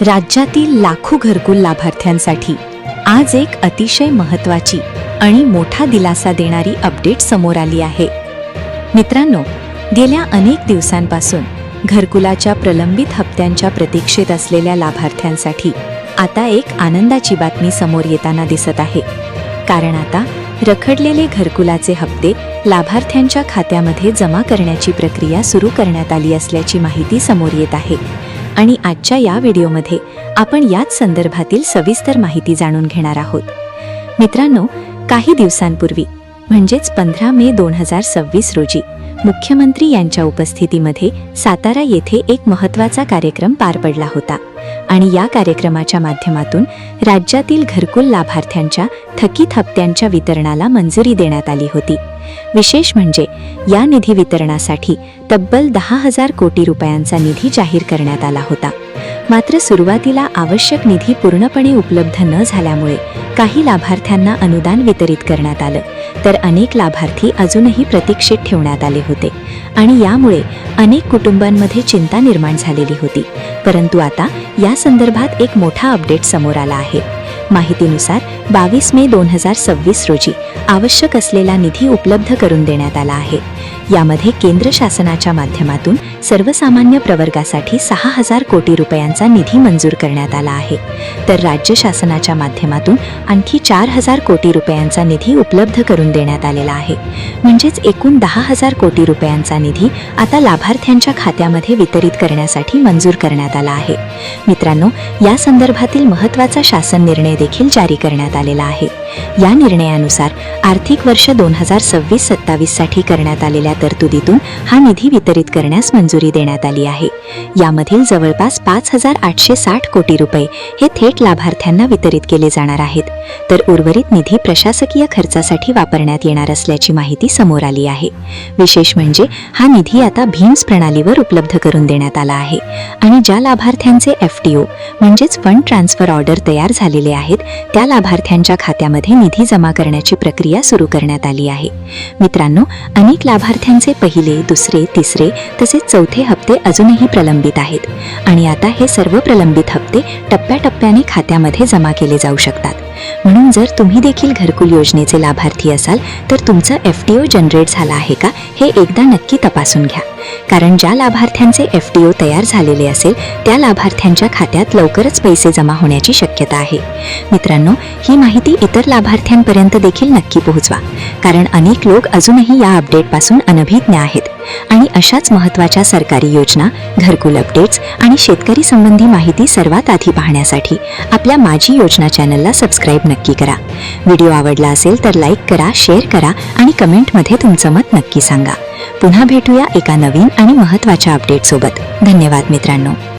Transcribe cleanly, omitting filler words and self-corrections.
राज्यातील लाखो घरकुल लाभार्थ्यांसाठी आज एक अतिशय महत्त्वाची आणि मोठा दिलासा देणारी अपडेट समोर आली आहे। मित्रांनो, गेल्या अनेक दिवसांपासून घरकुलाच्या प्रलंबित हप्त्यांच्या प्रतीक्षेत असलेल्या लाभार्थ्यांसाठी आता एक आनंदाची बातमी समोर येताना दिसत आहे। कारण आता रखडलेले घरकुलाचे हप्ते लाभार्थ्यांच्या खात्यामध्ये जमा करण्याची प्रक्रिया सुरू करण्यात आली असल्याची माहिती समोर येत आहे। आणि आजच्या या व्हिडिओमध्ये आपण याच संदर्भातील सविस्तर माहिती जाणून घेणार आहोत। मित्रांनो, काही दिवसांपूर्वी म्हणजेच 15 मे 2026 रोजी मुख्यमंत्री यांच्या उपस्थितीमध्ये सातारा येथे एक महत्त्वाचा कार्यक्रम पार पडला होता आणि या कार्यक्रमाच्या माध्यमातून राज्यातील घरकुल लाभार्थ्यांच्या थकीत हप्त्यांच्या वितरणाला मंजुरी देण्यात आली होती। विशेष म्हणजे या निधी वितरणासाठी तब्बल 10,000 कोटी रुपयांचा निधी जाहीर करण्यात आला होता। मात्र सुरुवातीला आवश्यक निधी पूर्णपणे उपलब्ध न झाल्यामुळे काही लाभार्थ्यांना अनुदान वितरित करण्यात आलं, तर अनेक लाभार्थी अजूनही प्रतीक्षेत ठेवण्यात आले होते आणि यामुळे अनेक कुटुंबांमध्ये चिंता निर्माण झालेली होती। परंतु आता या संदर्भात एक मोठा अपडेट समोर आला आहे। माहितीनुसार 22 मे 2026 रोजी आवश्यक असलेला निधी उपलब्ध करून देण्यात आला आहे। यामध्ये केंद्र शासनाच्या माध्यमातून सर्वसामान्य प्रवर्गासाठी 6,000 कोटी रुपयांचा निधी मंजूर करण्यात आला आहे, तर राज्य शासनाच्या माध्यमातून आणखी 4,000 कोटी रुपयांचा निधी उपलब्ध करून देण्यात आलेला आहे। म्हणजेच एकूण 10,000 कोटी रुपयांचा निधी आता लाभार्थ्यांच्या खात्यामध्ये वितरित करण्यासाठी मंजूर करण्यात आला आहे। मित्रांनो, या संदर्भातील महत्त्वाचा शासन निर्णय देखील जारी करण्यात आलेला आहे। या निर्णयानुसार आर्थिक वर्ष 2026-27 साठी करण्यात आलेल्या तरतुदीतून हा निधी वितरित करण्यास मंजुरी देण्यात आली आहे। यामधील जवळपास 5,860 कोटी रुपये हे थेट लाभार्थ्यांना वितरित केले जाणार आहेत, तर उर्वरित निधी प्रशासकीय खर्चासाठी वापरण्यात येणार असल्याची माहिती समोर आली आहे। विशेष म्हणजे हा निधी आता भीम्स प्रणालीवर उपलब्ध करून देण्यात आला आहे आणि ज्या लाभार्थ्यांचे FTO म्हणजेच फंड ट्रान्सफर ऑर्डर तयार झालेले आहेत त्या लाभार्थ्यांच्या खात्यामध्ये निधी जमा करण्याची प्रक्रिया सुरू करण्यात आली आहे। मित्रांनो, अनेक लाभार्थ्यांचे पहिले, दुसरे, तिसरे तसेच चौथे हप्ते अजूनही प्रलंबित आहेत आणि आता हे सर्व प्रलंबित हप्ते टप्प्याटप्प्याने खात्यामध्ये जमा केले जाऊ शकतात। म्हणून जर तुम्ही देखील घरकुल योजनेचे लाभार्थी असाल तर तुमचं FTO जनरेट झाला आहे का हे एकदा नक्की तपासून घ्या, कारण ज्या लाभार्थ्यांचे FTO तयार झालेले असेल त्या लाभार्थ्यांच्या खात्यात लवकरच पैसे जमा होण्याची शक्यता आहे। मित्रांनो, ही माहिती इतर लाभार्थ्यांपर्यंत देखील नक्की पोहोचवा, कारण अनेक लोक अजूनही या अपडेटपासून अनभिज्ञ आहेत आणि अशाच महत्त्वाच्या सरकारी योजना, घरकुल अपडेट्स आणि शेतकरी संबंधी माहिती सर्वात आधी पाहण्यासाठी आपल्या माझी योजना चॅनलला सबस्क्राईब नक्की करा। व्हिडिओ आवडला असेल तर लाईक करा, शेअर करा आणि कमेंटमध्ये तुमचं मत नक्की सांगा। पुन्हा भेटूया एका नवीन आणि महत्त्वाच्या अपडेटसोबत। धन्यवाद मित्रांनो।